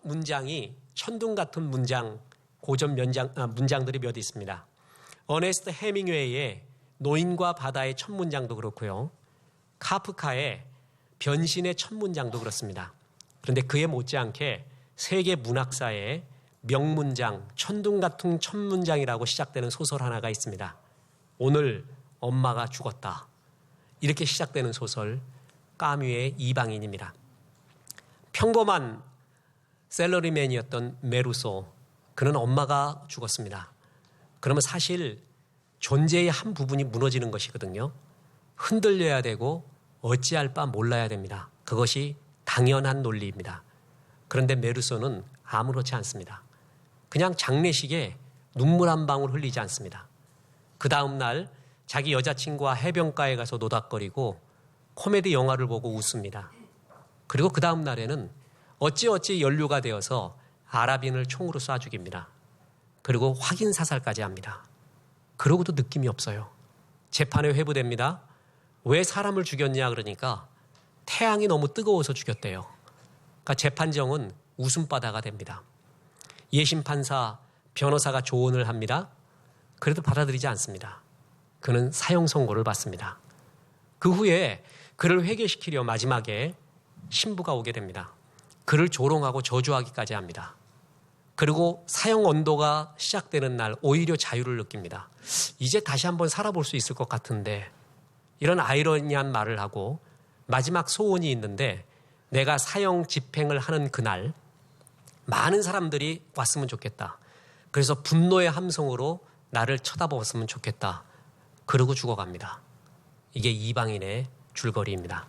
문장이 천둥 같은 문장들이 몇 있습니다. 어네스트 해밍웨이의 노인과 바다의 첫 문장도 그렇고요. 카프카의 변신의 첫 문장도 그렇습니다. 그런데 그에 못지않게 세계 문학사의 명문장, 천둥 같은 첫 문장이라고 시작되는 소설 하나가 있습니다. 오늘 엄마가 죽었다. 이렇게 시작되는 소설 까뮈의 이방인입니다. 평범한 셀러리맨이었던 메루소, 그는 엄마가 죽었습니다. 그러면 사실 존재의 한 부분이 무너지는 것이거든요. 흔들려야 되고 어찌할 바 몰라야 됩니다. 그것이 당연한 논리입니다. 그런데 메루소는 아무렇지 않습니다. 그냥 장례식에 눈물 한 방울 흘리지 않습니다. 그 다음 날 자기 여자친구와 해변가에 가서 노닥거리고 코미디 영화를 보고 웃습니다. 그리고 그 다음 날에는 어찌어찌 연루가 되어서 아랍인을 총으로 쏴 죽입니다. 그리고 확인 사살까지 합니다. 그러고도 느낌이 없어요. 재판에 회부됩니다. 왜 사람을 죽였냐 그러니까 태양이 너무 뜨거워서 죽였대요. 그러니까 재판정은 웃음바다가 됩니다. 예심 판사, 변호사가 조언을 합니다. 그래도 받아들이지 않습니다. 그는 사형 선고를 받습니다. 그 후에 그를 회개시키려 마지막에 신부가 오게 됩니다. 그를 조롱하고 저주하기까지 합니다. 그리고 사형 언도가 시작되는 날 오히려 자유를 느낍니다. 이제 다시 한번 살아볼 수 있을 것 같은데, 이런 아이러니한 말을 하고 마지막 소원이 있는데, 내가 사형 집행을 하는 그날 많은 사람들이 왔으면 좋겠다. 그래서 분노의 함성으로 나를 쳐다보았으면 좋겠다. 그러고 죽어갑니다. 이게 이방인의 줄거리입니다.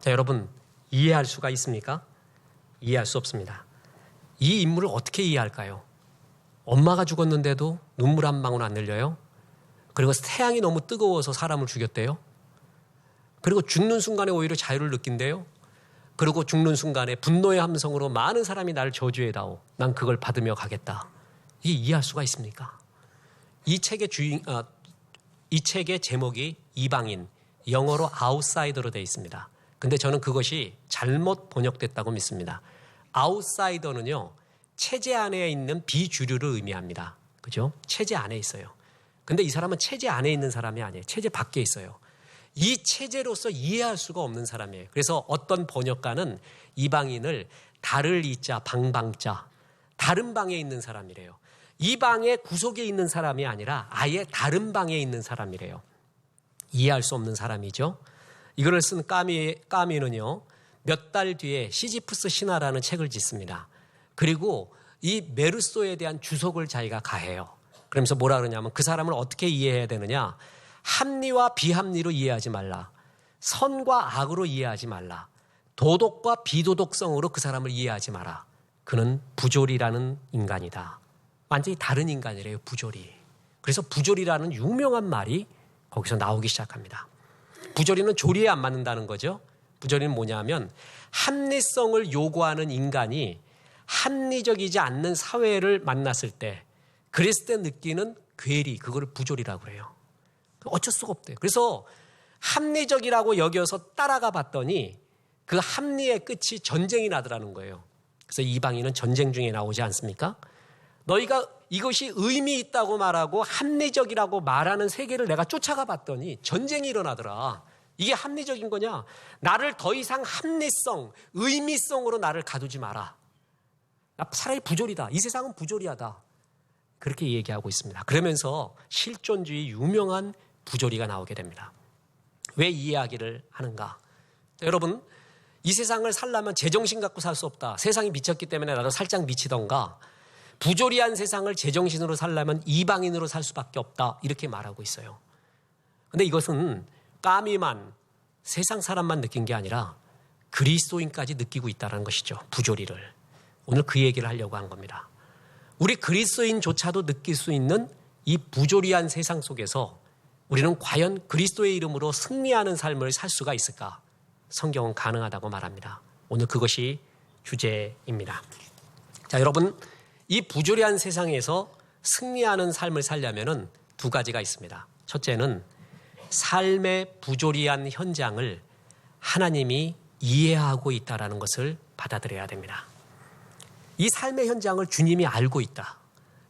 자, 여러분 이해할 수가 있습니까? 이해할 수 없습니다. 이 인물을 어떻게 이해할까요? 엄마가 죽었는데도 눈물 한 방울 안 흘려요? 그리고 태양이 너무 뜨거워서 사람을 죽였대요? 그리고 죽는 순간에 오히려 자유를 느낀대요? 그리고 죽는 순간에 분노의 함성으로 많은 사람이 나를 저주해다오. 난 그걸 받으며 가겠다. 이게 이해할 수가 있습니까? 이 책의 제목이 이방인, 영어로 아웃사이더로 되어 있습니다. 근데 저는 그것이 잘못 번역됐다고 믿습니다. 아웃사이더는요, 체제 안에 있는 비주류를 의미합니다. 그죠? 체제 안에 있어요. 근데 이 사람은 체제 안에 있는 사람이 아니에요. 체제 밖에 있어요. 이 체제로서 이해할 수가 없는 사람이에요. 그래서 어떤 번역가는 이방인을 다를 이자 방방자, 다른 방에 있는 사람이래요. 이 방의 구속에 있는 사람이 아니라 아예 다른 방에 있는 사람이래요. 이해할 수 없는 사람이죠. 이거를 쓴 까미는요, 몇 달 뒤에 시지프스 신화라는 책을 짓습니다. 그리고 이 메르소에 대한 주석을 자기가 가해요. 그러면서 뭐라 그러냐면 그 사람을 어떻게 이해해야 되느냐. 합리와 비합리로 이해하지 말라. 선과 악으로 이해하지 말라. 도덕과 비도덕성으로 그 사람을 이해하지 마라. 그는 부조리라는 인간이다. 완전히 다른 인간이래요, 부조리. 그래서 부조리라는 유명한 말이 거기서 나오기 시작합니다. 부조리는 조리에 안 맞는다는 거죠. 부조리는 뭐냐면 합리성을 요구하는 인간이 합리적이지 않는 사회를 만났을 때, 그랬을 때 느끼는 괴리, 그거를 부조리라고 그래요. 어쩔 수가 없대요. 그래서 합리적이라고 여겨서 따라가 봤더니 그 합리의 끝이 전쟁이 나더라는 거예요. 그래서 이방인은 전쟁 중에 나오지 않습니까? 너희가 이것이 의미 있다고 말하고 합리적이라고 말하는 세계를 내가 쫓아가 봤더니 전쟁이 일어나더라. 이게 합리적인 거냐? 나를 더 이상 합리성, 의미성으로 나를 가두지 마라. 나 차라리 부조리다. 이 세상은 부조리하다. 그렇게 얘기하고 있습니다. 그러면서 실존주의 유명한 부조리가 나오게 됩니다. 왜 이 이야기를 하는가? 여러분, 이 세상을 살려면 제정신 갖고 살 수 없다. 세상이 미쳤기 때문에 나도 살짝 미치던가, 부조리한 세상을 제정신으로 살려면 이방인으로 살 수밖에 없다. 이렇게 말하고 있어요. 그런데 이것은 까미만, 세상 사람만 느낀 게 아니라 그리스도인까지 느끼고 있다는 것이죠. 부조리를. 오늘 그 얘기를 하려고 한 겁니다. 우리 그리스도인조차도 느낄 수 있는 이 부조리한 세상 속에서 우리는 과연 그리스도의 이름으로 승리하는 삶을 살 수가 있을까? 성경은 가능하다고 말합니다. 오늘 그것이 주제입니다. 자, 여러분, 이 부조리한 세상에서 승리하는 삶을 살려면은 두 가지가 있습니다. 첫째는 삶의 부조리한 현장을 하나님이 이해하고 있다는 것을 받아들여야 됩니다. 이 삶의 현장을 주님이 알고 있다.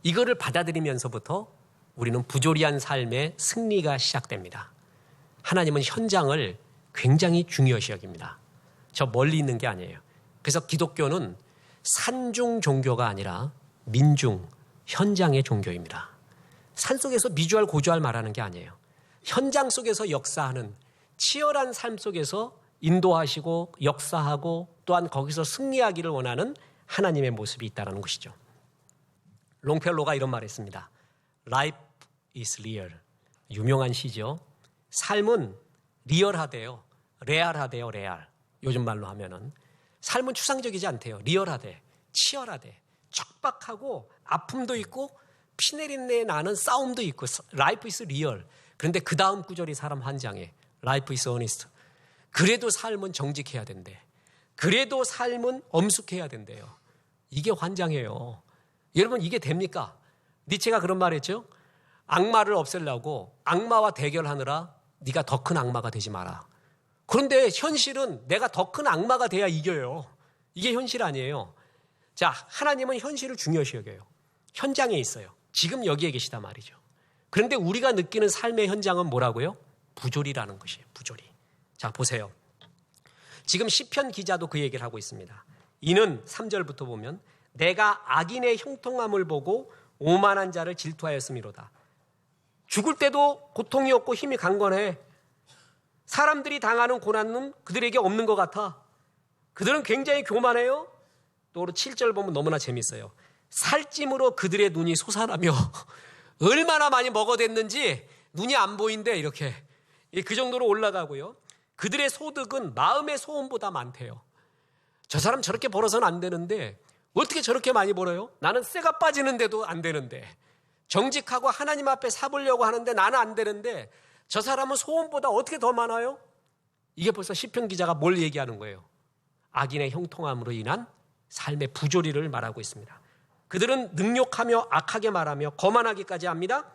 이거를 받아들이면서부터 우리는 부조리한 삶의 승리가 시작됩니다. 하나님은 현장을 굉장히 중요시 여깁니다. 저 멀리 있는 게 아니에요. 그래서 기독교는 산중 종교가 아니라 민중, 현장의 종교입니다. 산속에서 미주알 고주알 말하는 게 아니에요. 현장 속에서 역사하는 치열한 삶 속에서 인도하시고 역사하고 또한 거기서 승리하기를 원하는 하나님의 모습이 있다는 것이죠. 롱펠로가 이런 말을 했습니다. Life is real. 유명한 시죠. 삶은 리얼하대요. 레알하대요. 레알. 요즘 말로 하면은 삶은 추상적이지 않대요. 리얼하대. 치열하대. 척박하고 아픔도 있고 피내린내 나는 싸움도 있고 Life is real. 그런데 그 다음 구절이 사람 환장해. Life is honest. 그래도 삶은 정직해야 된대. 그래도 삶은 엄숙해야 된대요. 이게 환장해요. 여러분 이게 됩니까? 니체가 그런 말 했죠. 악마를 없애려고 악마와 대결하느라 네가 더 큰 악마가 되지 마라. 그런데 현실은 내가 더 큰 악마가 돼야 이겨요. 이게 현실 아니에요. 자, 하나님은 현실을 중요시 여겨요. 현장에 있어요. 지금 여기에 계시다 말이죠. 그런데 우리가 느끼는 삶의 현장은 뭐라고요? 부조리라는 것이에요. 부조리. 자, 보세요. 지금 시편 기자도 그 얘기를 하고 있습니다. 이는 3절부터 보면 내가 악인의 형통함을 보고 오만한 자를 질투하였음이로다. 죽을 때도 고통이 없고 힘이 강건해. 사람들이 당하는 고난은 그들에게 없는 것 같아. 그들은 굉장히 교만해요. 또 7절 보면 너무나 재밌어요. 살찜으로 그들의 눈이 솟아나며 얼마나 많이 먹어댔는지 눈이 안 보인대. 이렇게 그 정도로 올라가고요. 그들의 소득은 마음의 소원보다 많대요. 저 사람 저렇게 벌어서는 안 되는데 어떻게 저렇게 많이 벌어요? 나는 쇠가 빠지는데도 안 되는데, 정직하고 하나님 앞에 사보려고 하는데 나는 안 되는데 저 사람은 소원보다 어떻게 더 많아요? 이게 벌써 시편 기자가 뭘 얘기하는 거예요? 악인의 형통함으로 인한 삶의 부조리를 말하고 있습니다. 그들은 능욕하며 악하게 말하며 거만하기까지 합니다.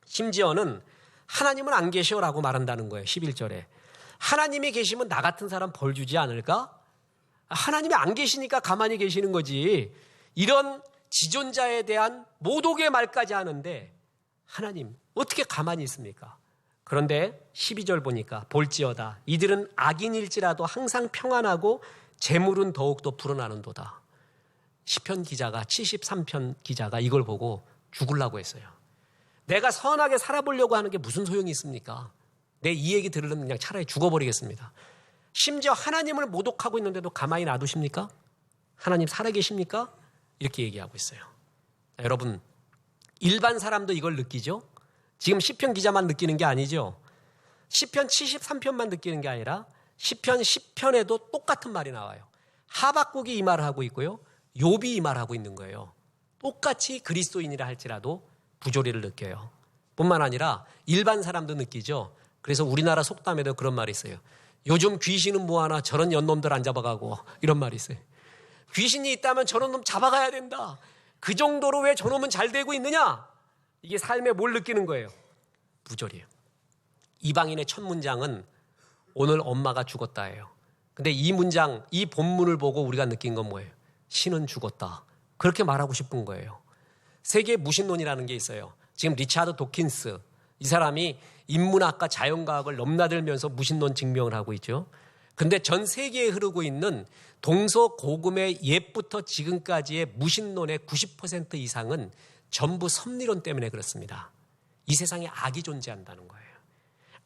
심지어는 하나님은 안 계셔라고 말한다는 거예요. 11절에. 하나님이 계시면 나 같은 사람 벌 주지 않을까? 하나님이 안 계시니까 가만히 계시는 거지. 이런 지존자에 대한 모독의 말까지 하는데 하나님 어떻게 가만히 있습니까? 그런데 12절 보니까 볼지어다 이들은 악인일지라도 항상 평안하고 재물은 더욱더 불어나는도다. 시편 기자가 73편 기자가 이걸 보고 죽으려고 했어요. 내가 선하게 살아보려고 하는 게 무슨 소용이 있습니까? 내 이 얘기 들으려면 그냥 차라리 죽어버리겠습니다. 심지어 하나님을 모독하고 있는데도 가만히 놔두십니까? 하나님 살아계십니까? 이렇게 얘기하고 있어요. 자, 여러분 일반 사람도 이걸 느끼죠? 지금 시편 기자만 느끼는 게 아니죠. 시편 73편만 느끼는 게 아니라 시편 10편에도 똑같은 말이 나와요. 하박국이 이 말을 하고 있고요. 욥이 이 말을 하고 있는 거예요. 똑같이 그리스도인이라 할지라도 부조리를 느껴요. 뿐만 아니라 일반 사람도 느끼죠. 그래서 우리나라 속담에도 그런 말이 있어요. 요즘 귀신은 뭐하나 저런 연놈들 안 잡아가고, 이런 말이 있어요. 귀신이 있다면 저런 놈 잡아가야 된다. 그 정도로 왜 저놈은 잘 되고 있느냐? 이게 삶에 뭘 느끼는 거예요? 부조리예요. 이방인의 첫 문장은 오늘 엄마가 죽었다예요. 근데 이 문장, 이 본문을 보고 우리가 느낀 건 뭐예요? 신은 죽었다. 그렇게 말하고 싶은 거예요. 세계 무신론이라는 게 있어요. 지금 리차드 도킨스, 이 사람이 인문학과 자연과학을 넘나들면서 무신론 증명을 하고 있죠. 근데 전 세계에 흐르고 있는 동서고금의 옛부터 지금까지의 무신론의 90% 이상은 전부 섭리론 때문에 그렇습니다. 이 세상에 악이 존재한다는 거예요.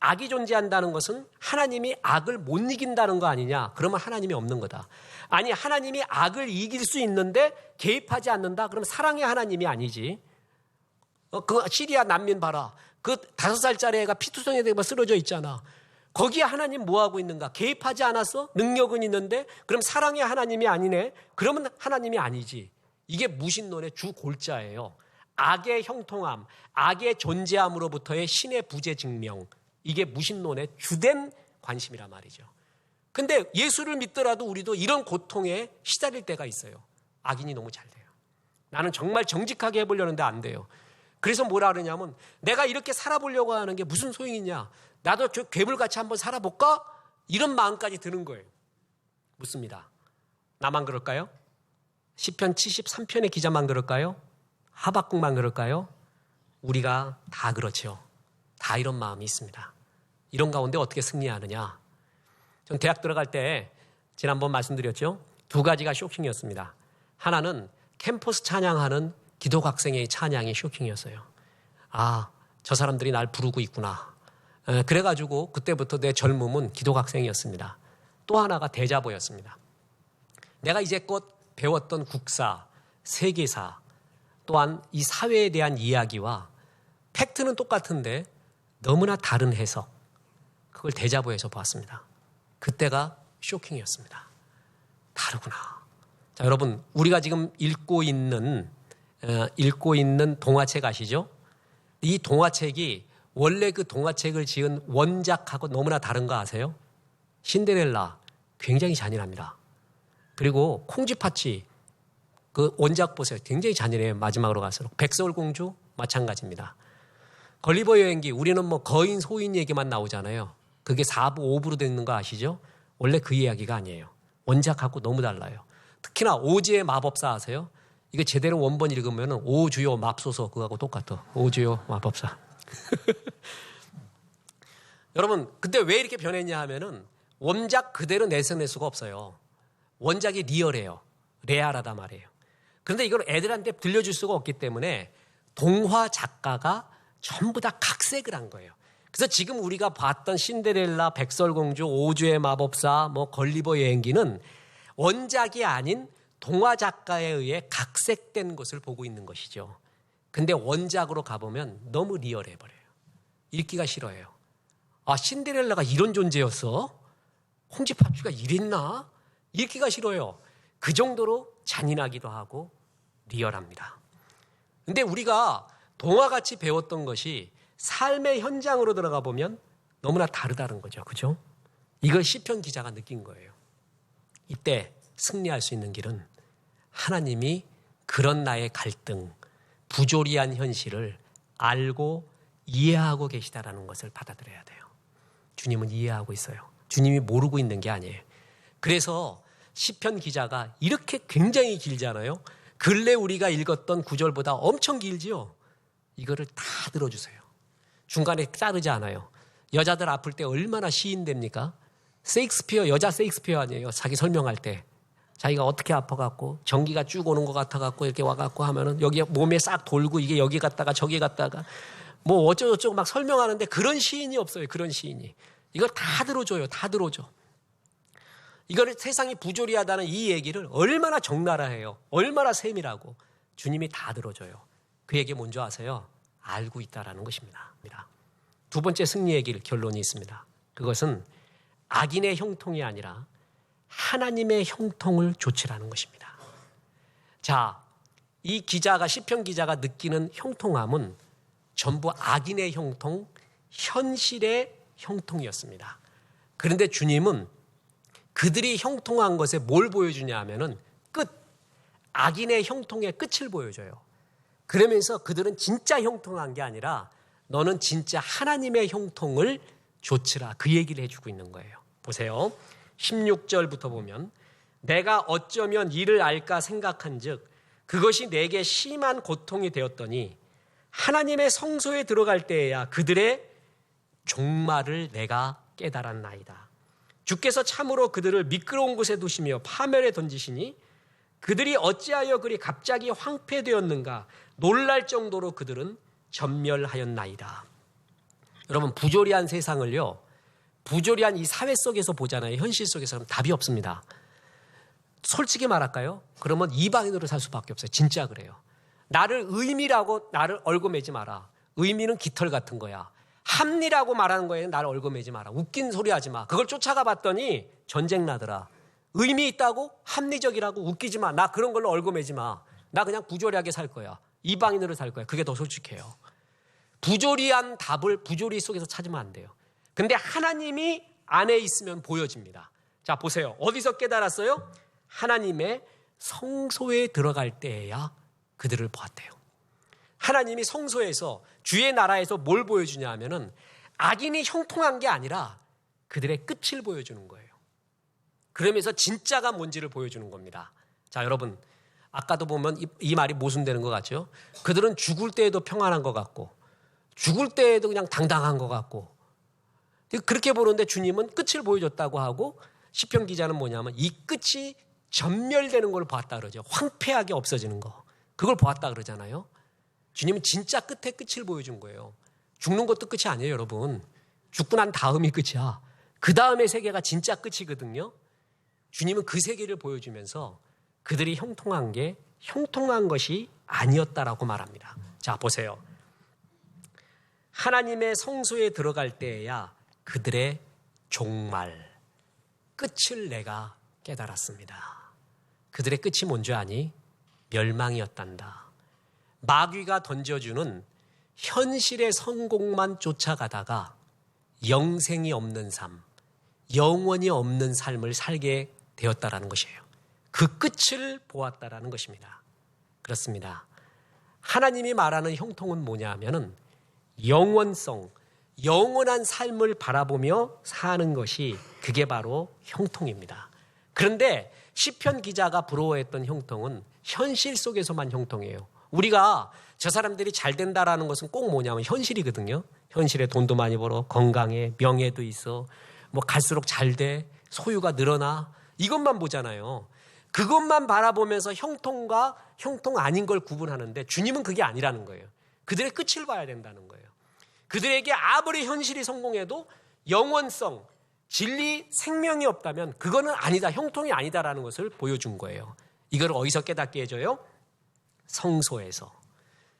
악이 존재한다는 것은 하나님이 악을 못 이긴다는 거 아니냐? 그러면 하나님이 없는 거다. 아니, 하나님이 악을 이길 수 있는데 개입하지 않는다? 그럼 사랑의 하나님이 아니지. 그 시리아 난민 봐라. 그 5살짜리 애가 피투성이 되고 쓰러져 있잖아. 거기에 하나님 뭐 하고 있는가? 개입하지 않았어? 능력은 있는데? 그럼 사랑의 하나님이 아니네? 그러면 하나님이 아니지. 이게 무신론의 주 골자예요. 악의 형통함, 악의 존재함으로부터의 신의 부재 증명. 이게 무신론의 주된 관심이란 말이죠. 근데 예수를 믿더라도 우리도 이런 고통에 시달릴 때가 있어요. 악인이 너무 잘 돼요. 나는 정말 정직하게 해보려는데 안 돼요. 그래서 뭐라 그러냐면 내가 이렇게 살아보려고 하는 게 무슨 소용이냐. 나도 괴물같이 한번 살아볼까? 이런 마음까지 드는 거예요. 묻습니다. 나만 그럴까요? 시편 73편의 기자만 그럴까요? 하박국만 그럴까요? 우리가 다 그렇죠. 다 이런 마음이 있습니다. 이런 가운데 어떻게 승리하느냐? 전 대학 들어갈 때 지난번 말씀드렸죠. 두 가지가 쇼킹이었습니다. 하나는 캠퍼스 찬양하는 기독학생의 찬양이 쇼킹이었어요. 아, 저 사람들이 날 부르고 있구나. 그래가지고 그때부터 내 젊음은 기독학생이었습니다. 또 하나가 대자보였습니다. 내가 이제껏 배웠던 국사, 세계사, 또한 이 사회에 대한 이야기와 팩트는 똑같은데 너무나 다른 해석, 그걸 대자보에서 보았습니다. 그때가 쇼킹이었습니다. 다르구나. 자, 여러분, 우리가 지금 읽고 있는 동화책 아시죠? 이 동화책이 원래 그 동화책을 지은 원작하고 너무나 다른 거 아세요? 신데렐라 굉장히 잔인합니다. 그리고 콩쥐팥쥐 그 원작 보세요. 굉장히 잔인해요. 마지막으로 갈수록. 백설공주 마찬가지입니다. 걸리버 여행기 우리는 뭐 거인 소인 얘기만 나오잖아요. 그게 4부 5부로 되는 거 아시죠? 원래 그 이야기가 아니에요. 원작하고 너무 달라요. 특히나 오즈의 마법사 아세요? 이거 제대로 원본 읽으면 오주요 맙소서 그거하고 똑같아. 오주요 마법사. 여러분, 근데 왜 이렇게 변했냐 하면은 원작 그대로 내서낼 수가 없어요. 원작이 리얼해요. 레알하단 말이에요. 그런데 이걸 애들한테 들려줄 수가 없기 때문에 동화 작가가 전부 다 각색을 한 거예요. 그래서 지금 우리가 봤던 신데렐라, 백설공주, 오주의 마법사, 뭐 걸리버 여행기는 원작이 아닌 동화 작가에 의해 각색된 것을 보고 있는 것이죠. 근데 원작으로 가보면 너무 리얼해 버려요. 읽기가 싫어요. 아, 신데렐라가 이런 존재였어? 콩쥐팥쥐가 이랬나? 읽기가 싫어요. 그 정도로 잔인하기도 하고 리얼합니다. 근데 우리가 동화같이 배웠던 것이 삶의 현장으로 들어가 보면 너무나 다르다는 거죠. 그죠? 이걸 시편 기자가 느낀 거예요. 이때 승리할 수 있는 길은 하나님이 그런 나의 갈등, 부조리한 현실을 알고 이해하고 계시다라는 것을 받아들여야 돼요. 주님은 이해하고 있어요. 주님이 모르고 있는 게 아니에요. 그래서 시편 기자가 이렇게 굉장히 길잖아요. 근래 우리가 읽었던 구절보다 엄청 길지요. 이거를 다 들어주세요. 중간에 자르지 않아요. 여자들 아플 때 얼마나 시인됩니까? 세익스피어, 여자 세익스피어 아니에요. 자기 설명할 때. 자기가 어떻게 아파갖고 전기가 쭉 오는 것 같아갖고 이렇게 와갖고 하면은 여기 몸에 싹 돌고 이게 여기 갔다가 저기 갔다가 뭐 어쩌고저쩌고 막 설명하는데 그런 시인이 없어요. 그런 시인이. 이걸 다 들어줘요. 다 들어줘. 이거를 세상이 부조리하다는 이 얘기를 얼마나 적나라해요. 얼마나 세밀하고 주님이 다 들어줘요. 그 얘기 뭔지 아세요? 알고 있다라는 것입니다. 두 번째 승리의 길 결론이 있습니다. 그것은 악인의 형통이 아니라 하나님의 형통을 좇으라는 것입니다. 자, 이 기자가 시편 기자가 느끼는 형통함은 전부 악인의 형통, 현실의 형통이었습니다. 그런데 주님은 그들이 형통한 것에 뭘 보여주냐 하면은 끝, 악인의 형통의 끝을 보여줘요. 그러면서 그들은 진짜 형통한 게 아니라 너는 진짜 하나님의 형통을 좇으라, 그 얘기를 해주고 있는 거예요. 보세요. 16절부터 보면 내가 어쩌면 이를 알까 생각한즉 그것이 내게 심한 고통이 되었더니 하나님의 성소에 들어갈 때에야 그들의 종말을 내가 깨달았나이다. 주께서 참으로 그들을 미끄러운 곳에 두시며 파멸에 던지시니 그들이 어찌하여 그리 갑자기 황폐되었는가 놀랄 정도로 그들은 전멸하였나이다. 여러분, 부조리한 세상을요, 부조리한 이 사회 속에서 보잖아요. 현실 속에서는 답이 없습니다. 솔직히 말할까요? 그러면 이방인으로 살 수밖에 없어요. 진짜 그래요. 나를 의미라고 나를 얽어매지 마라. 의미는 깃털 같은 거야. 합리라고 말하는 거에 나를 얽어매지 마라. 웃긴 소리 하지 마. 그걸 쫓아가 봤더니 전쟁 나더라. 의미 있다고? 합리적이라고? 웃기지 마. 나 그런 걸로 얽어매지 마. 나 그냥 부조리하게 살 거야. 이방인으로 살 거야. 그게 더 솔직해요. 부조리한 답을 부조리 속에서 찾으면 안 돼요. 근데 하나님이 안에 있으면 보여집니다. 자, 보세요. 어디서 깨달았어요? 하나님의 성소에 들어갈 때에야 그들을 보았대요. 하나님이 성소에서 주의 나라에서 뭘 보여주냐 하면은 악인이 형통한 게 아니라 그들의 끝을 보여주는 거예요. 그러면서 진짜가 뭔지를 보여주는 겁니다. 자, 여러분, 아까도 보면 이 말이 모순되는 것 같죠. 그들은 죽을 때에도 평안한 것 같고 죽을 때에도 그냥 당당한 것 같고 그렇게 보는데 주님은 끝을 보여줬다고 하고 시편 기자는 뭐냐면 이 끝이 전멸되는 걸 보았다 그러죠. 황폐하게 없어지는 거. 그걸 보았다 그러잖아요. 주님은 진짜 끝에 끝을 보여준 거예요. 죽는 것도 끝이 아니에요, 여러분. 죽고 난 다음이 끝이야. 그 다음의 세계가 진짜 끝이거든요. 주님은 그 세계를 보여주면서 그들이 형통한 게 형통한 것이 아니었다라고 말합니다. 자, 보세요. 하나님의 성소에 들어갈 때에야 그들의 종말, 끝을 내가 깨달았습니다. 그들의 끝이 뭔지 아니? 멸망이었단다. 마귀가 던져주는 현실의 성공만 쫓아가다가 영생이 없는 삶, 영원히 없는 삶을 살게 되었다라는 것이에요. 그 끝을 보았다라는 것입니다. 그렇습니다. 하나님이 말하는 형통은 뭐냐 하면은 영원성, 영원한 삶을 바라보며 사는 것이 그게 바로 형통입니다. 그런데 시편 기자가 부러워했던 형통은 현실 속에서만 형통이에요. 우리가 저 사람들이 잘 된다라는 것은 꼭 뭐냐면 현실이거든요. 현실에 돈도 많이 벌어, 건강해, 명예도 있어, 뭐 갈수록 잘 돼, 소유가 늘어나, 이것만 보잖아요. 그것만 바라보면서 형통과 형통 아닌 걸 구분하는데 주님은 그게 아니라는 거예요. 그들의 끝을 봐야 된다는 거예요. 그들에게 아무리 현실이 성공해도 영원성, 진리, 생명이 없다면 그거는 아니다, 형통이 아니다라는 것을 보여준 거예요. 이걸 어디서 깨닫게 해줘요? 성소에서.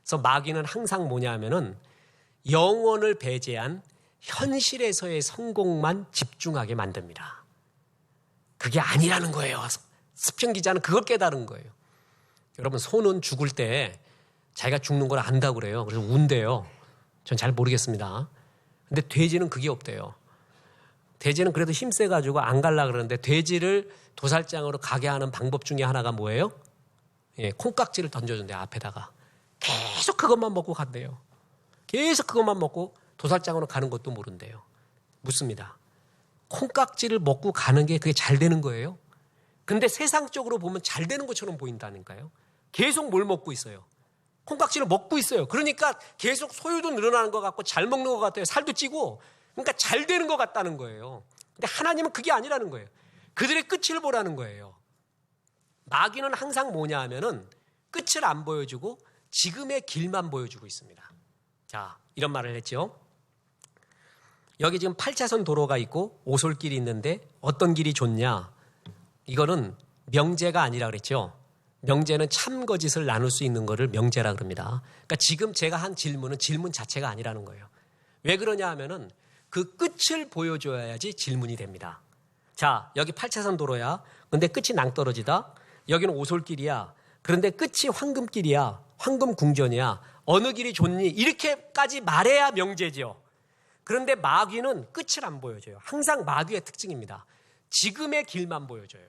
그래서 마귀는 항상 뭐냐 하면은 영원을 배제한 현실에서의 성공만 집중하게 만듭니다. 그게 아니라는 거예요. 시편 기자는 그걸 깨달은 거예요. 여러분, 소는 죽을 때 자기가 죽는 걸 안다고 그래요. 그래서 운대요. 전 잘 모르겠습니다. 근데 돼지는 그게 없대요. 돼지는 그래도 힘세가지고 안 갈라 그러는데 돼지를 도살장으로 가게 하는 방법 중에 하나가 뭐예요? 예, 콩깍지를 던져준대요. 앞에다가. 계속 그것만 먹고 간대요. 계속 그것만 먹고 도살장으로 가는 것도 모른대요. 묻습니다. 콩깍지를 먹고 가는 게 그게 잘 되는 거예요? 근데 세상적으로 보면 잘 되는 것처럼 보인다니까요. 계속 뭘 먹고 있어요? 콩깍지를 먹고 있어요. 그러니까 계속 소유도 늘어나는 것 같고 잘 먹는 것 같아요. 살도 찌고. 그러니까 잘 되는 것 같다는 거예요. 근데 하나님은 그게 아니라는 거예요. 그들의 끝을 보라는 거예요. 마귀는 항상 뭐냐 하면은 끝을 안 보여주고 지금의 길만 보여주고 있습니다. 자, 이런 말을 했죠. 여기 지금 8차선 도로가 있고 오솔길이 있는데 어떤 길이 좋냐? 이거는 명제가 아니라 그랬죠. 명제는 참거짓을 나눌 수 있는 거를 명제라 그럽니다. 그러니까 지금 제가 한 질문은 질문 자체가 아니라는 거예요. 왜 그러냐 하면은 그 끝을 보여줘야지 질문이 됩니다. 자, 여기 8차선 도로야. 근데 끝이 낭떠러지다. 여기는 오솔길이야. 그런데 끝이 황금길이야. 황금궁전이야. 어느 길이 좋니? 이렇게까지 말해야 명제죠. 그런데 마귀는 끝을 안 보여줘요. 항상 마귀의 특징입니다. 지금의 길만 보여줘요.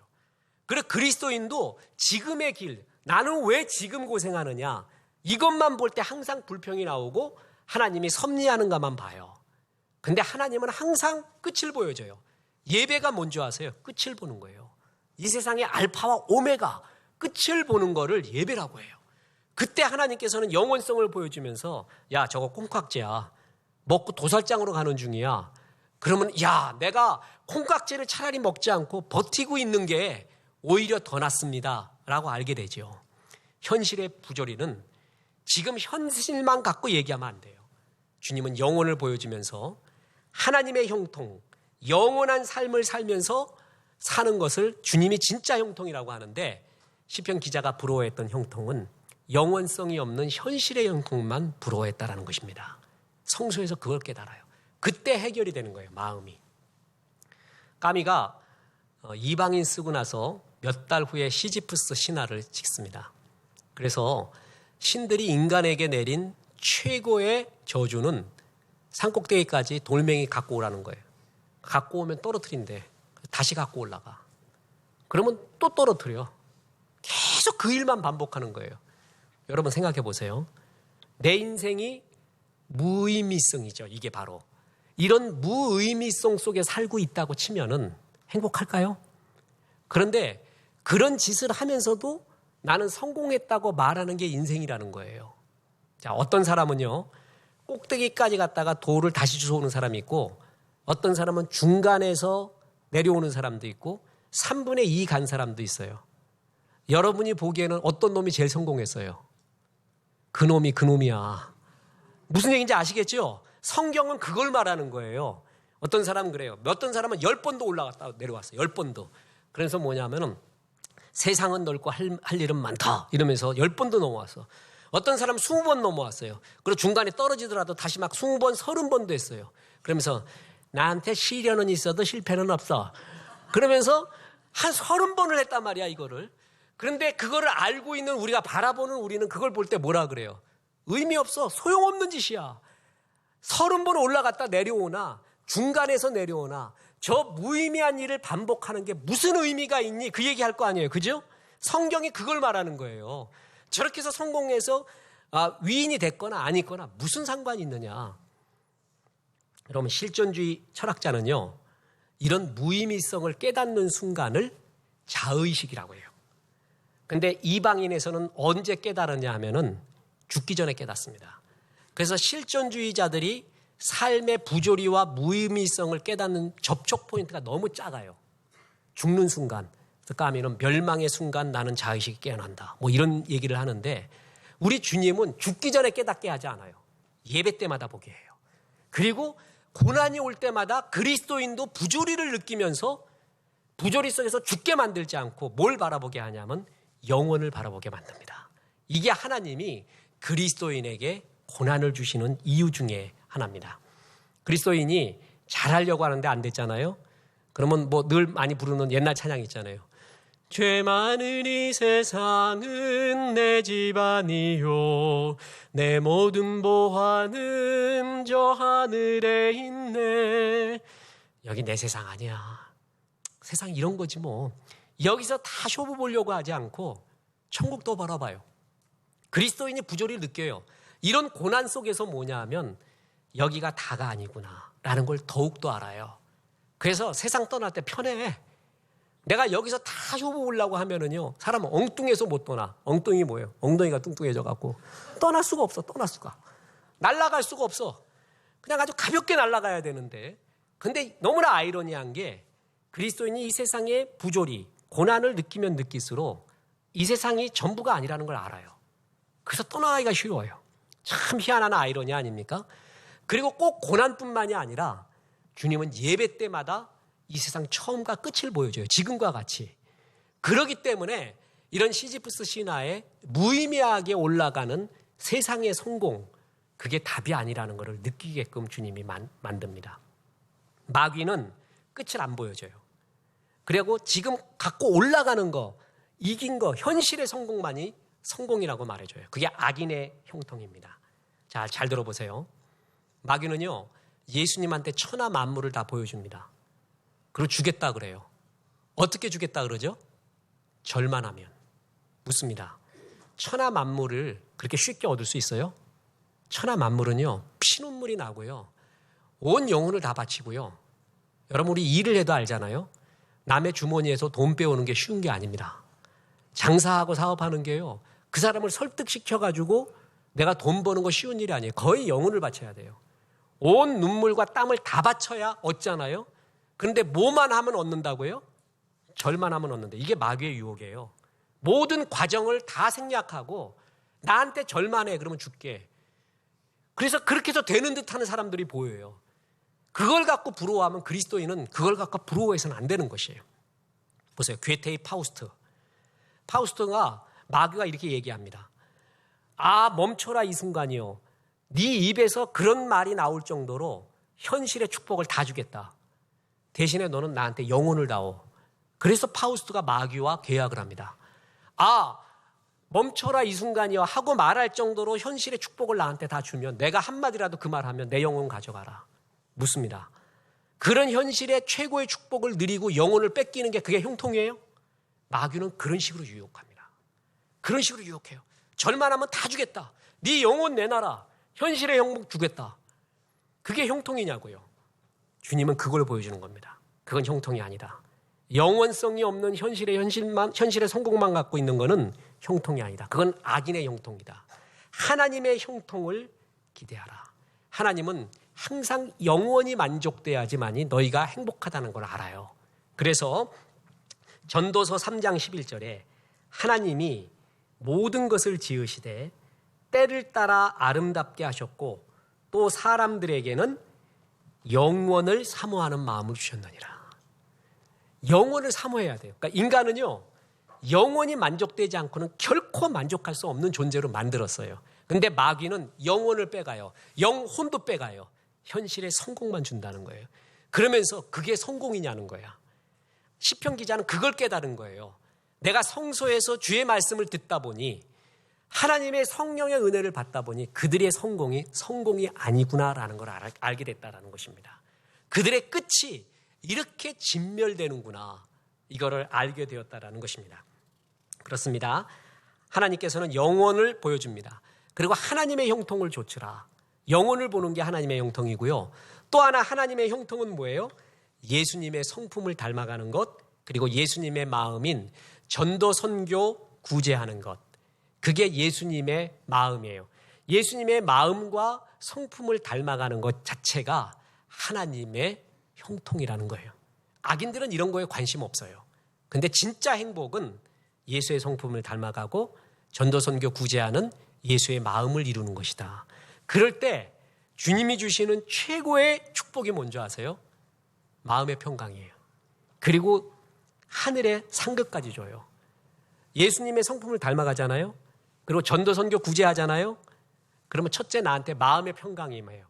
그리고 그리스도인도 지금의 길, 나는 왜 지금 고생하느냐, 이것만 볼 때 항상 불평이 나오고 하나님이 섭리하는가만 봐요. 근데 하나님은 항상 끝을 보여줘요. 예배가 뭔지 아세요? 끝을 보는 거예요. 이 세상의 알파와 오메가, 끝을 보는 거를 예배라고 해요. 그때 하나님께서는 영원성을 보여주면서 야, 저거 콩깍지야. 먹고 도살장으로 가는 중이야. 그러면 야, 내가 콩깍지를 차라리 먹지 않고 버티고 있는 게 오히려 더 낫습니다 라고 알게 되죠. 현실의 부조리는 지금 현실만 갖고 얘기하면 안 돼요. 주님은 영혼을 보여주면서 하나님의 형통, 영원한 삶을 살면서 사는 것을 주님이 진짜 형통이라고 하는데, 시편 기자가 부러워했던 형통은 영원성이 없는 현실의 형통만 부러워했다라는 것입니다. 성소에서 그걸 깨달아요. 그때 해결이 되는 거예요, 마음이. 까미가 이방인 쓰고 나서 몇 달 후에 시지프스 신화를 찍습니다. 그래서 신들이 인간에게 내린 최고의 저주는 산꼭대기까지 돌멩이 갖고 오라는 거예요. 갖고 오면 떨어뜨린대. 다시 갖고 올라가. 그러면 또 떨어뜨려. 계속 그 일만 반복하는 거예요. 여러분 생각해 보세요. 내 인생이 무의미성이죠. 이게 바로. 이런 무의미성 속에 살고 있다고 치면은 행복할까요? 그런데 그런 짓을 하면서도 나는 성공했다고 말하는 게 인생이라는 거예요. 자, 어떤 사람은요, 꼭대기까지 갔다가 돌을 다시 주워오는 사람이 있고, 어떤 사람은 중간에서 내려오는 사람도 있고, 3분의 2 간 사람도 있어요. 여러분이 보기에는 어떤 놈이 제일 성공했어요? 그 놈이 그 놈이야. 무슨 얘기인지 아시겠죠? 성경은 그걸 말하는 거예요. 어떤 사람은 그래요. 어떤 사람은 10번도 올라갔다 내려왔어요. 10번도. 그래서 뭐냐면은 세상은 넓고 할 일은 많다 이러면서 10번도 넘어왔어. 어떤 사람은 20번 넘어왔어요. 그리고 중간에 떨어지더라도 다시 막 20번, 30번도 했어요. 그러면서 나한테 시련은 있어도 실패는 없어. 그러면서 한 30번을 했단 말이야, 이거를. 그런데 그거를 알고 있는 우리가 바라보는 우리는 그걸 볼 때 뭐라 그래요? 의미 없어. 소용없는 짓이야. 30번 올라갔다 내려오나 중간에서 내려오나 저 무의미한 일을 반복하는 게 무슨 의미가 있니? 그 얘기할 거 아니에요. 그죠? 성경이 그걸 말하는 거예요. 저렇게 해서 성공해서 위인이 됐거나 아니거나 무슨 상관이 있느냐. 여러분, 실존주의 철학자는요, 이런 무의미성을 깨닫는 순간을 자의식이라고 해요. 근데 이방인에서는 언제 깨달았냐 하면은 죽기 전에 깨닫습니다. 그래서 실존주의자들이 삶의 부조리와 무의미성을 깨닫는 접촉 포인트가 너무 작아요. 죽는 순간, 까미는 멸망의 순간 나는 자의식이 깨어난다. 뭐 이런 얘기를 하는데 우리 주님은 죽기 전에 깨닫게 하지 않아요. 예배 때마다 보게 해요. 그리고 고난이 올 때마다 그리스도인도 부조리를 느끼면서 부조리 속에서 죽게 만들지 않고 뭘 바라보게 하냐면 영원을 바라보게 만듭니다. 이게 하나님이 그리스도인에게 고난을 주시는 이유 중에 하나입니다. 그리스도인이 잘하려고 하는데 안 됐잖아요. 그러면 뭐 늘 많이 부르는 옛날 찬양 있잖아요. 죄 많은 이 세상은 내 집안이요 내 모든 보화는 저 하늘에 있네. 여기 내 세상 아니야. 세상 이런 거지 뭐. 여기서 다 쇼부 보려고 하지 않고 천국도 바라봐요. 그리스도인이 부조리를 느껴요. 이런 고난 속에서 뭐냐 하면 여기가 다가 아니구나 라는 걸 더욱더 알아요. 그래서 세상 떠날 때 편해. 내가 여기서 다 쇼부 보려고 하면은요, 사람은 엉뚱해서 못 떠나. 엉뚱이 뭐예요? 엉덩이가 뚱뚱해져 갖고 떠날 수가 없어. 떠날 수가. 날아갈 수가 없어. 그냥 아주 가볍게 날아가야 되는데, 근데 너무나 아이러니한 게 그리스도인이 이 세상의 부조리, 고난을 느끼면 느낄수록 이 세상이 전부가 아니라는 걸 알아요. 그래서 떠나기가 쉬워요. 참 희한한 아이러니 아닙니까? 그리고 꼭 고난뿐만이 아니라 주님은 예배 때마다 이 세상 처음과 끝을 보여줘요. 지금과 같이. 그렇기 때문에 이런 시지프스 신화에 무의미하게 올라가는 세상의 성공, 그게 답이 아니라는 것을 느끼게끔 주님이 만듭니다. 마귀는 끝을 안 보여줘요. 그리고 지금 갖고 올라가는 거, 이긴 거, 현실의 성공만이 성공이라고 말해줘요. 그게 악인의 형통입니다. 자, 잘 들어보세요. 마귀는요, 예수님한테 천하 만물을 다 보여줍니다. 그리고 주겠다 그래요. 어떻게 주겠다 그러죠? 절만하면. 묻습니다. 천하 만물을 그렇게 쉽게 얻을 수 있어요? 천하 만물은요, 피눈물이 나고요, 온 영혼을 다 바치고요. 여러분, 우리 일을 해도 알잖아요. 남의 주머니에서 돈 빼오는 게 쉬운 게 아닙니다. 장사하고 사업하는 게요, 그 사람을 설득시켜가지고 내가 돈 버는 거 쉬운 일이 아니에요. 거의 영혼을 바쳐야 돼요. 온 눈물과 땀을 다 바쳐야 얻잖아요. 그런데 뭐만 하면 얻는다고요? 절만 하면 얻는다. 이게 마귀의 유혹이에요. 모든 과정을 다 생략하고 나한테 절만해 그러면 줄게. 그래서 그렇게 해서 되는 듯하는 사람들이 보여요. 그걸 갖고 부러워하면 그리스도인은 그걸 갖고 부러워해서는 안 되는 것이에요. 보세요. 괴테의 파우스트. 파우스트가 마귀가 이렇게 얘기합니다. 아, 멈춰라 이 순간이요. 네 입에서 그런 말이 나올 정도로 현실의 축복을 다 주겠다. 대신에 너는 나한테 영혼을 다오. 그래서 파우스트가 마귀와 계약을 합니다. 아, 멈춰라 이 순간이요 하고 말할 정도로 현실의 축복을 나한테 다 주면 내가 한마디라도 그 말하면 내 영혼 가져가라. 묻습니다. 그런 현실의 최고의 축복을 누리고 영혼을 뺏기는 게 그게 형통이에요? 마귀는 그런 식으로 유혹합니다. 그런 식으로 유혹해요. 절만하면 다 주겠다. 네 영혼 내놔라. 현실의 행복 주겠다. 그게 형통이냐고요. 주님은 그걸 보여주는 겁니다. 그건 형통이 아니다. 영원성이 없는 현실의 성공만 갖고 있는 것은 형통이 아니다. 그건 악인의 형통이다. 하나님의 형통을 기대하라. 하나님은 항상 영원히 만족돼야지만이 너희가 행복하다는 걸 알아요. 그래서 전도서 3장 11절에 하나님이 모든 것을 지으시되 때를 따라 아름답게 하셨고 또 사람들에게는 영원을 사모하는 마음을 주셨느니라. 영원을 사모해야 돼요. 그러니까 인간은요, 영원히 만족되지 않고는 결코 만족할 수 없는 존재로 만들었어요. 근데 마귀는 영혼을 빼가요. 영혼도 빼가요. 현실의 성공만 준다는 거예요. 그러면서 그게 성공이냐는 거야. 시편 기자는 그걸 깨달은 거예요. 내가 성소에서 주의 말씀을 듣다 보니 하나님의 성령의 은혜를 받다 보니 그들의 성공이 아니구나라는 걸 알게 됐다라는 것입니다. 그들의 끝이 이렇게 진멸되는구나, 이거를 알게 되었다라는 것입니다. 그렇습니다. 하나님께서는 영원을 보여줍니다. 그리고 하나님의 형통을 좇으라. 영혼을 보는 게 하나님의 형통이고요. 또 하나 하나님의 형통은 뭐예요? 예수님의 성품을 닮아가는 것, 그리고 예수님의 마음인 전도, 선교, 구제하는 것. 그게 예수님의 마음이에요. 예수님의 마음과 성품을 닮아가는 것 자체가 하나님의 형통이라는 거예요. 악인들은 이런 거에 관심 없어요. 근데 진짜 행복은 예수의 성품을 닮아가고 전도, 선교, 구제하는 예수의 마음을 이루는 것이다. 그럴 때 주님이 주시는 최고의 축복이 뭔지 아세요? 마음의 평강이에요. 그리고 하늘의 상급까지 줘요. 예수님의 성품을 닮아가잖아요. 그리고 전도, 선교, 구제하잖아요. 그러면 첫째, 나한테 마음의 평강이 임해요.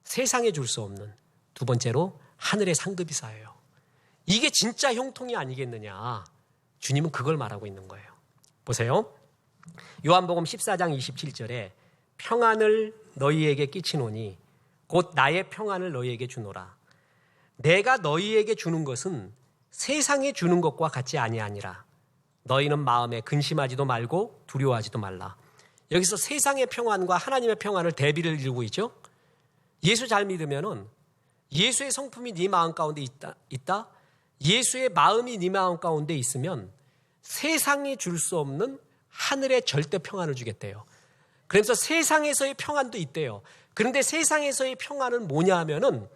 세상에 줄 수 없는. 두 번째로 하늘의 상급이 쌓여요. 이게 진짜 형통이 아니겠느냐. 주님은 그걸 말하고 있는 거예요. 보세요. 요한복음 14장 27절에 평안을 너희에게 끼치노니 곧 나의 평안을 너희에게 주노라. 내가 너희에게 주는 것은 세상에 주는 것과 같이 아니하니라. 너희는 마음에 근심하지도 말고 두려워하지도 말라. 여기서 세상의 평안과 하나님의 평안을 대비를 이루고 있죠. 예수 잘 믿으면은 예수의 성품이 네 마음 가운데 있다. 예수의 마음이 네 마음 가운데 있으면 세상이 줄 수 없는 하늘의 절대 평안을 주겠대요. 그래서 세상에서의 평안도 있대요. 그런데 세상에서의 평안은 뭐냐 하면은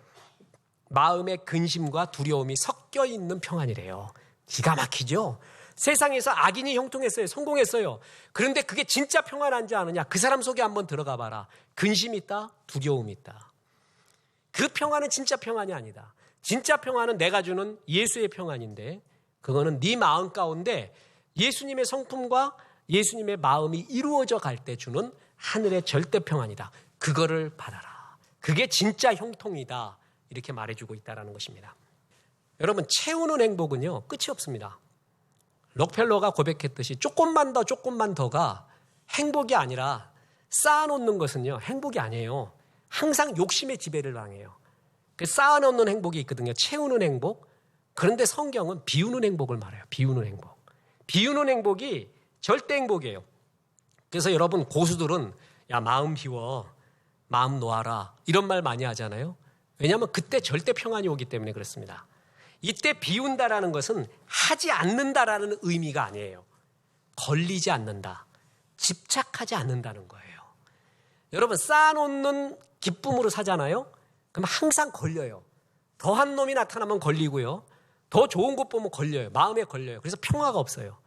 마음의 근심과 두려움이 섞여 있는 평안이래요. 기가 막히죠? 세상에서 악인이 형통했어요. 성공했어요. 그런데 그게 진짜 평안한지 아느냐? 그 사람 속에 한번 들어가 봐라. 근심이 있다, 두려움이 있다. 그 평안은 진짜 평안이 아니다. 진짜 평안은 내가 주는 예수의 평안인데 그거는 네 마음 가운데 예수님의 성품과 예수님의 마음이 이루어져 갈 때 주는 하늘의 절대 평안이다. 그거를 받아라. 그게 진짜 형통이다. 이렇게 말해주고 있다는 것입니다. 여러분, 채우는 행복은요, 끝이 없습니다. 록펠러가 고백했듯이 조금만 더가 행복이 아니라 쌓아놓는 것은요, 행복이 아니에요. 항상 욕심의 지배를 당해요. 쌓아놓는 행복이 있거든요. 채우는 행복. 그런데 성경은 비우는 행복을 말해요. 비우는 행복. 비우는 행복이 절대 행복이에요. 그래서 여러분, 고수들은 야, 마음 비워, 마음 놓아라, 이런 말 많이 하잖아요. 왜냐하면 그때 절대 평안이 오기 때문에 그렇습니다. 이때 비운다라는 것은 하지 않는다라는 의미가 아니에요. 걸리지 않는다, 집착하지 않는다는 거예요. 여러분, 쌓아놓는 기쁨으로 사잖아요. 그럼 항상 걸려요. 더한 놈이 나타나면 걸리고요. 더 좋은 것 보면 걸려요. 마음에 걸려요. 그래서 평화가 없어요.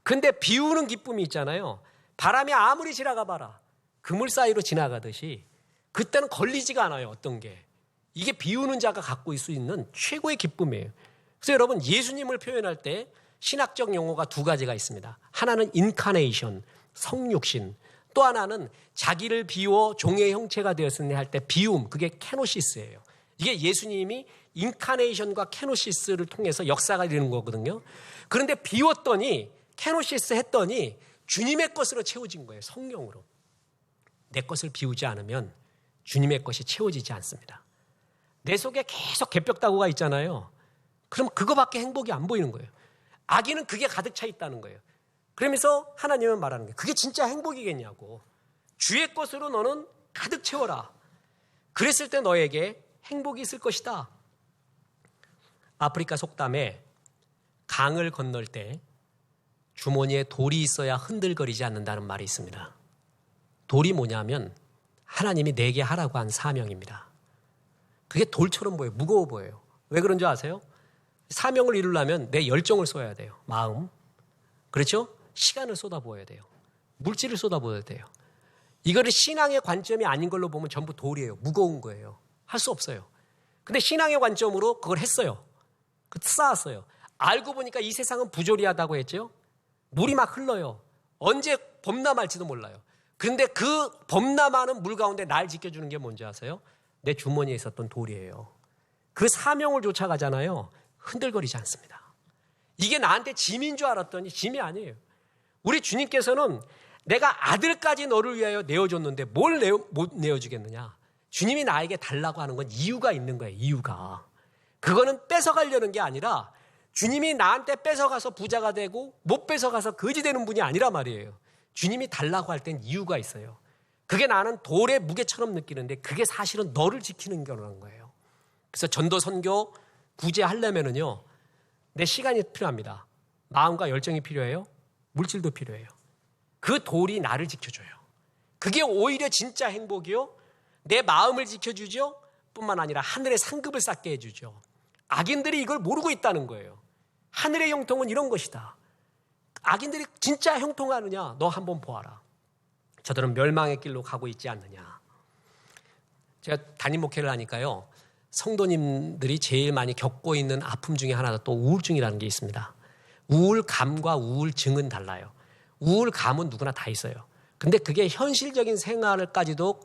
근데 비우는 기쁨이 있잖아요. 바람이 아무리 지나가 봐라. 그물 사이로 지나가듯이 그때는 걸리지가 않아요. 어떤 게. 이게 비우는 자가 갖고 있을 수 있는 최고의 기쁨이에요. 그래서 여러분, 예수님을 표현할 때 신학적 용어가 두 가지가 있습니다. 하나는 인카네이션, 성육신. 또 하나는 자기를 비워 종의 형체가 되었으니 할 때 비움, 그게 케노시스예요. 이게 예수님이 인카네이션과 케노시스를 통해서 역사가 되는 거거든요. 그런데 비웠더니, 케노시스 했더니 주님의 것으로 채워진 거예요. 성령으로. 내 것을 비우지 않으면 주님의 것이 채워지지 않습니다. 내 속에 계속 개벽다구가 있잖아요. 그럼 그거밖에 행복이 안 보이는 거예요. 악인은 그게 가득 차 있다는 거예요. 그러면서 하나님은 말하는 거예요. 그게 진짜 행복이겠냐고. 주의 것으로 너는 가득 채워라. 그랬을 때 너에게 행복이 있을 것이다. 아프리카 속담에 강을 건널 때 주머니에 돌이 있어야 흔들거리지 않는다는 말이 있습니다. 돌이 뭐냐면 하나님이 내게 하라고 한 사명입니다. 그게 돌처럼 보여요. 무거워 보여요. 왜 그런 줄 아세요? 사명을 이루려면 내 열정을 쏟아야 돼요. 마음. 그렇죠? 시간을 쏟아부어야 돼요. 물질을 쏟아부어야 돼요. 이거를 신앙의 관점이 아닌 걸로 보면 전부 돌이에요. 무거운 거예요. 할 수 없어요. 근데 신앙의 관점으로 그걸 했어요. 쌓았어요. 알고 보니까 이 세상은 부조리하다고 했죠. 물이 막 흘러요. 언제 범람할지도 몰라요. 그런데 그 범람하는 물 가운데 날 지켜주는 게 뭔지 아세요? 내 주머니에 있었던 돌이에요. 그 사명을 쫓아가잖아요. 흔들거리지 않습니다. 이게 나한테 짐인 줄 알았더니 짐이 아니에요. 우리 주님께서는 내가 아들까지 너를 위하여 내어줬는데 뭘 못 내어주겠느냐. 주님이 나에게 달라고 하는 건 이유가 있는 거예요. 이유가. 그거는 뺏어가려는 게 아니라 주님이 나한테 뺏어가서 부자가 되고 못 뺏어가서 거지 되는 분이 아니라 말이에요. 주님이 달라고 할 땐 이유가 있어요. 그게 나는 돌의 무게처럼 느끼는데 그게 사실은 너를 지키는 거라는 거예요. 그래서 전도 선교 구제하려면은요, 내 시간이 필요합니다. 마음과 열정이 필요해요. 물질도 필요해요. 그 돌이 나를 지켜줘요. 그게 오히려 진짜 행복이요. 내 마음을 지켜주죠. 뿐만 아니라 하늘의 상급을 쌓게 해주죠. 악인들이 이걸 모르고 있다는 거예요. 하늘의 형통은 이런 것이다. 악인들이 진짜 형통하느냐? 너 한번 보아라. 저들은 멸망의 길로 가고 있지 않느냐. 제가 담임 목회를 하니까요, 성도님들이 제일 많이 겪고 있는 아픔 중에 하나가 또 우울증이라는 게 있습니다. 우울감과 우울증은 달라요. 우울감은 누구나 다 있어요. 근데 그게 현실적인 생활까지도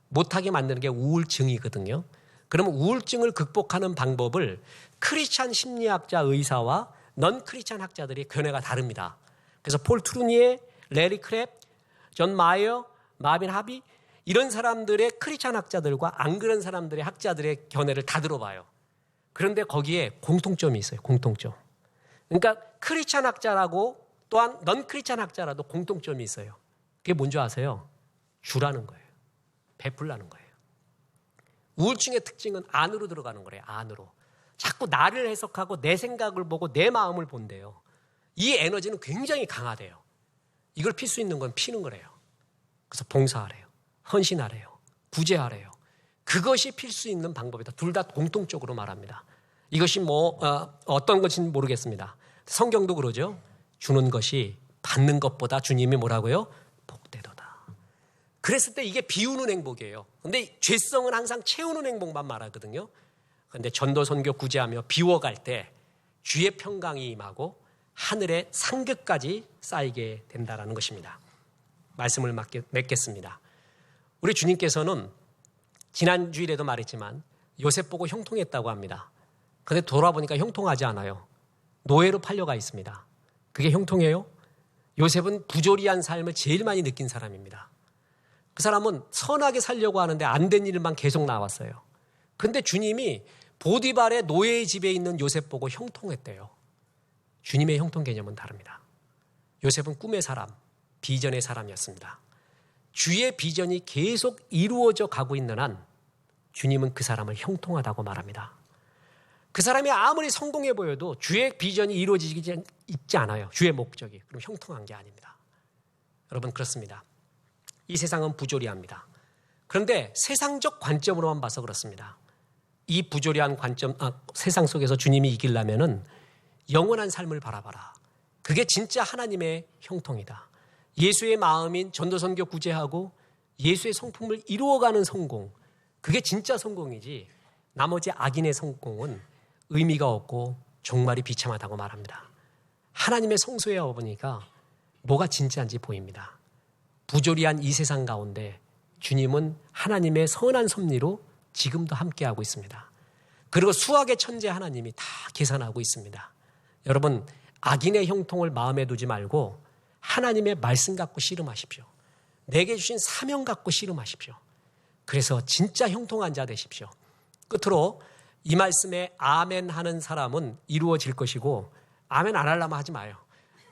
못하게 만드는 게 우울증이거든요. 그러면 우울증을 극복하는 방법을 크리스찬 심리학자 의사와 넌 크리스찬 학자들의 견해가 다릅니다. 그래서 폴 트루니에, 레리 크랩, 존 마이어, 마빈 하비 이런 사람들의 크리스찬 학자들과 안 그런 사람들의 학자들의 견해를 다 들어봐요. 그런데 거기에 공통점이 있어요. 공통점. 그러니까 크리스찬 학자라고 또한 넌 크리스찬 학자라도 공통점이 있어요. 그게 뭔지 아세요? 주라는 거예요. 베풀라는 거예요. 우울증의 특징은 안으로 들어가는 거래요. 안으로. 자꾸 나를 해석하고 내 생각을 보고 내 마음을 본대요. 이 에너지는 굉장히 강하대요. 이걸 필 수 있는 건 피는 거래요. 그래서 봉사하래요. 헌신하래요. 구제하래요. 그것이 필 수 있는 방법이다. 둘 다 공통적으로 말합니다. 이것이 어떤 것인지 모르겠습니다. 성경도 그러죠. 주는 것이 받는 것보다 주님이 뭐라고요? 복되도다. 그랬을 때 이게 비우는 행복이에요. 근데 죄성은 항상 채우는 행복만 말하거든요. 그런데 전도 선교 구제하며 비워갈 때 주의 평강이 임하고 하늘의 상급까지 쌓이게 된다는 것입니다. 말씀을 맺겠습니다. 우리 주님께서는 지난 주일에도 말했지만 요셉 보고 형통했다고 합니다. 그런데 돌아보니까 형통하지 않아요. 노예로 팔려가 있습니다. 그게 형통해요? 요셉은 부조리한 삶을 제일 많이 느낀 사람입니다. 그 사람은 선하게 살려고 하는데 안 된 일만 계속 나왔어요. 그런데 주님이 보디발의 노예의 집에 있는 요셉 보고 형통했대요. 주님의 형통 개념은 다릅니다. 요셉은 꿈의 사람, 비전의 사람이었습니다. 주의 비전이 계속 이루어져 가고 있는 한 주님은 그 사람을 형통하다고 말합니다. 그 사람이 아무리 성공해 보여도 주의 비전이 이루어지지 있지 않아요. 주의 목적이. 그럼 형통한 게 아닙니다. 여러분 그렇습니다. 이 세상은 부조리합니다. 그런데 세상적 관점으로만 봐서 그렇습니다. 이 부조리한 세상 속에서 주님이 이기려면은 영원한 삶을 바라봐라. 그게 진짜 하나님의 형통이다. 예수의 마음인 전도선교 구제하고 예수의 성품을 이루어가는 성공. 그게 진짜 성공이지 나머지 악인의 성공은 의미가 없고 종말이 비참하다고 말합니다. 하나님의 성소에 와보니까 뭐가 진짜인지 보입니다. 부조리한 이 세상 가운데 주님은 하나님의 선한 섭리로 지금도 함께하고 있습니다. 그리고 수학의 천재 하나님이 다 계산하고 있습니다. 여러분 악인의 형통을 마음에 두지 말고 하나님의 말씀 갖고 씨름하십시오. 내게 주신 사명 갖고 씨름하십시오. 그래서 진짜 형통한 자 되십시오. 끝으로 이 말씀에 아멘 하는 사람은 이루어질 것이고 아멘 안 하려면 하지 마요.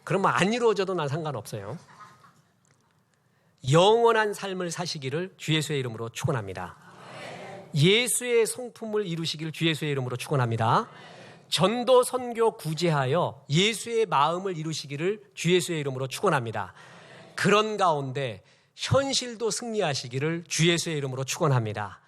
그러면 안 이루어져도 난 상관없어요. 영원한 삶을 사시기를 주 예수의 이름으로 축원합니다. 예수의 성품을 이루시기를 주 예수의 이름으로 축원합니다. 전도 선교 구제하여 예수의 마음을 이루시기를 주 예수의 이름으로 축원합니다. 그런 가운데 현실도 승리하시기를 주 예수의 이름으로 축원합니다.